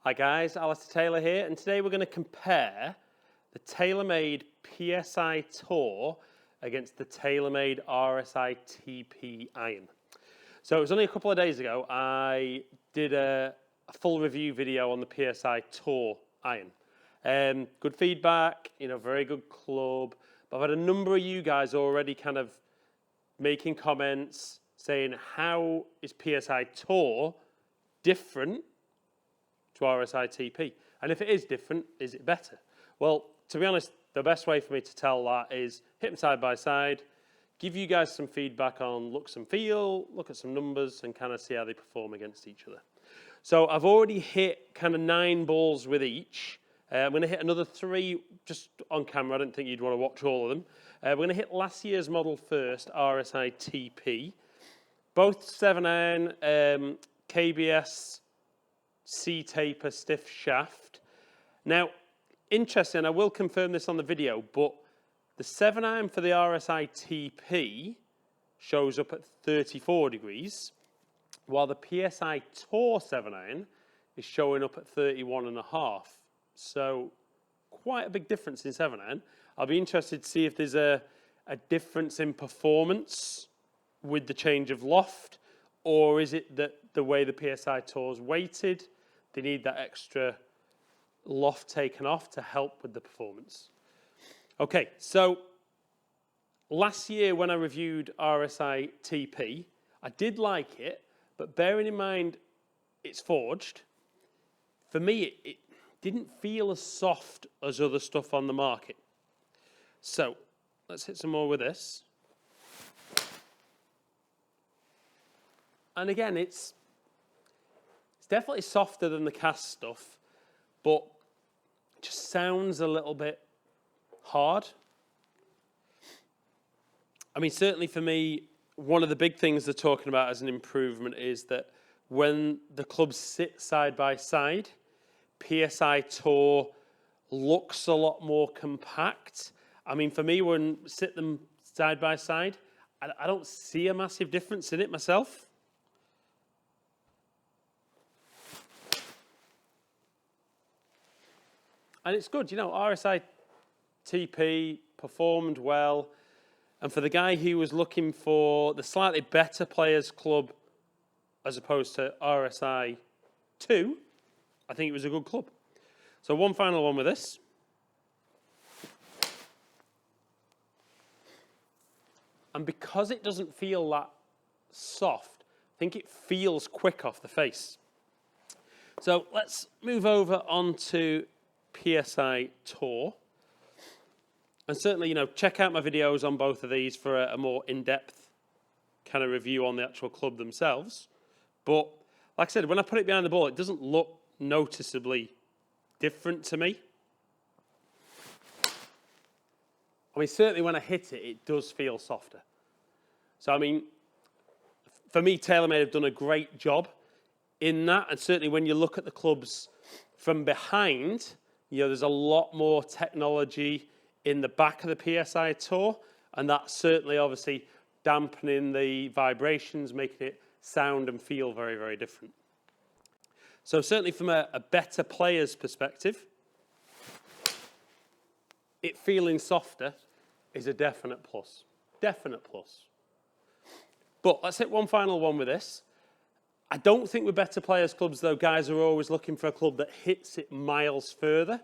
Hi guys, Alistair Taylor here, and today we're going to compare the TaylorMade PSi Tour against the TaylorMade RSI TP iron. So it was only a couple of days ago I did a full review video on the PSi Tour iron. Good feedback, very good club, but I've had a number of you guys already kind of making comments saying how is PSi Tour different to RSI TP, and if it is different, is it better? Well, to be honest, the best way for me to tell that is hit them side by side, give you guys some feedback on looks and feel, look at some numbers and kind of see how they perform against each other. So I've already hit kind of 9 balls with each. I'm going to hit another 3 just on camera. I don't think you'd want to watch all of them. We're going to hit last year's model first, RSI TP. Both 7-iron, KBS C-taper stiff shaft. Now, interesting, I will confirm this on the video, but the 7-iron for the RSI TP shows up at 34 degrees, while the PSi Tour 7-iron is showing up at 31.5. So quite a big difference in 7-iron. I'll be interested to see if there's a difference in performance with the change of loft, or is it that the way the PSi Tour is weighted, they need that extra loft taken off to help with the performance. Okay, so last year when I reviewed RSI TP, I did like it, but bearing in mind it's forged, for me it didn't feel as soft as other stuff on the market. So let's hit some more with this. And again, it's definitely softer than the cast stuff, but it just sounds a little bit hard. I mean, certainly for me, one of the big things they're talking about as an improvement is that when the clubs sit side by side, PSi Tour looks a lot more compact. I mean, for me, when I sit them side by side, I don't see a massive difference in it myself. And it's good, RSI TP performed well. And for the guy who was looking for the slightly better players club as opposed to RSI 2, I think it was a good club. So one final one with this. And because it doesn't feel that soft, I think it feels quick off the face. So let's move over onto PSi Tour. And certainly, check out my videos on both of these for a more in-depth kind of review on the actual club themselves. But like I said, when I put it behind the ball, it doesn't look noticeably different to me. I mean, certainly when I hit it, it does feel softer. So, I mean, for me, TaylorMade have done a great job in that. And certainly when you look at the clubs from behind, there's a lot more technology in the back of the PSi Tour, and that's certainly obviously dampening the vibrations, making it sound and feel very, very different. So certainly from a better player's perspective, it feeling softer is a definite plus. Definite plus. But let's hit one final one with this. I don't think with better players clubs, though, guys are always looking for a club that hits it miles further.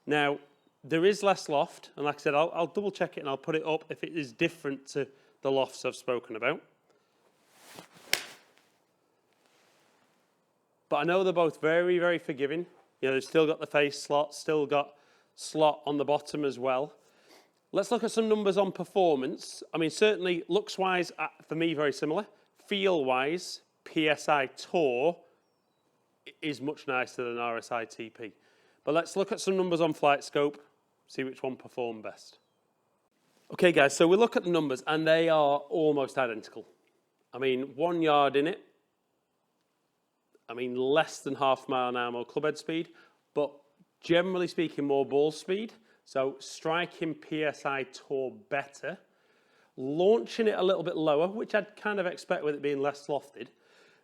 Now, there is less loft, and like I said, I'll double check it and I'll put it up if it is different to the lofts I've spoken about. But I know they're both very, very forgiving. They've still got the face slot, still got slot on the bottom as well. Let's look at some numbers on performance. I mean, certainly looks-wise, for me, very similar. Feel-wise, PSi Tour is much nicer than RSI TP. But let's look at some numbers on Flight Scope, see which one performed best. Okay, guys, so we look at the numbers, and they are almost identical. I mean, 1 yard in it. I mean, less than half mile an hour more clubhead speed, but generally speaking, more ball speed. So striking PSi Tour better. Launching it a little bit lower, which I'd kind of expect with it being less lofted.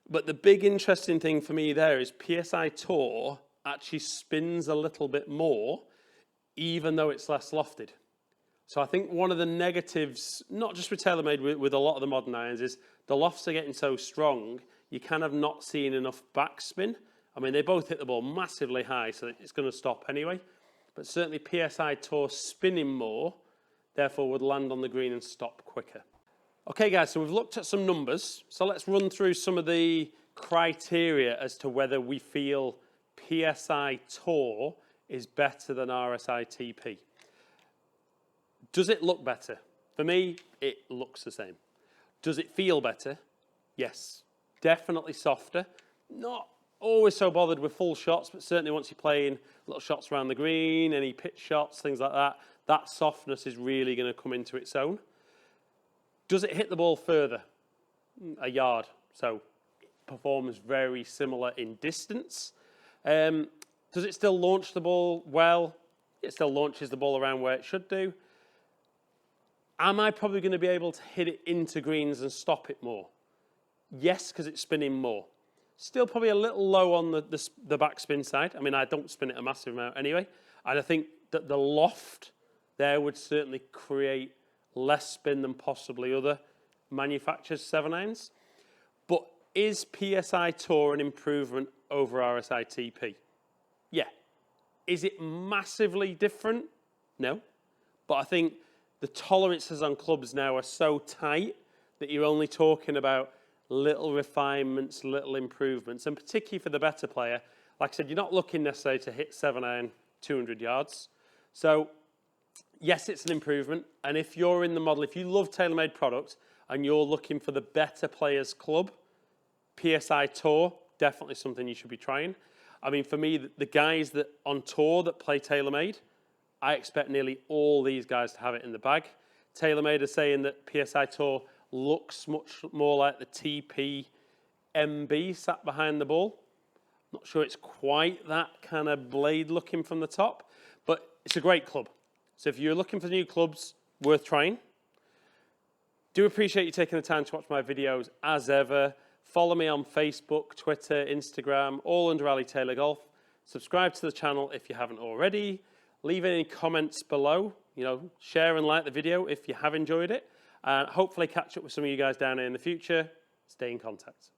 But the big interesting thing for me there is PSi Tour actually spins a little bit more, even though it's less lofted. So I think one of the negatives, not just with TaylorMade, with a lot of the modern irons, is the lofts are getting so strong, you're kind of not seeing enough backspin. I mean, they both hit the ball massively high, so it's going to stop anyway. But certainly PSi Tour spinning more, therefore would land on the green and stop quicker. Okay guys, so we've looked at some numbers. So let's run through some of the criteria as to whether we feel PSi Tour is better than RSI TP. Does it look better? For me, it looks the same. Does it feel better? Yes. Definitely softer. Not always so bothered with full shots, but certainly once you're playing little shots around the green, any pitch shots, things like that, that softness is really going to come into its own. Does it hit the ball further? A yard. So it performs very similar in distance. Does it still launch the ball well? It still launches the ball around where it should do. Am I probably going to be able to hit it into greens and stop it more? Yes, because it's spinning more. Still probably a little low on the backspin side. I mean, I don't spin it a massive amount anyway. And I think that the loft there would certainly create less spin than possibly other manufacturers' 7-irons. But is PSI Tour an improvement over RSI TP? Yeah. Is it massively different? No. But I think the tolerances on clubs now are so tight that you're only talking about little refinements, little improvements, and particularly for the better player, like I said, you're not looking necessarily to hit 7-iron 200 yards. So yes, it's an improvement. And if you're in the model, if you love TaylorMade products and you're looking for the better players club, PSI Tour, definitely something you should be trying. I mean, for me, the guys that on tour that play TaylorMade, I expect nearly all these guys to have it in the bag. TaylorMade are saying that PSI Tour looks much more like the TP MB sat behind the ball. Not sure it's quite that kind of blade looking from the top, but it's a great club. So if you're looking for new clubs, worth trying. Do appreciate you taking the time to watch my videos as ever. Follow me on Facebook, Twitter, Instagram, all under Ali Taylor Golf. Subscribe to the channel if you haven't already. Leave any comments below. Share and like the video if you have enjoyed it. And hopefully catch up with some of you guys down here in the future. Stay in contact.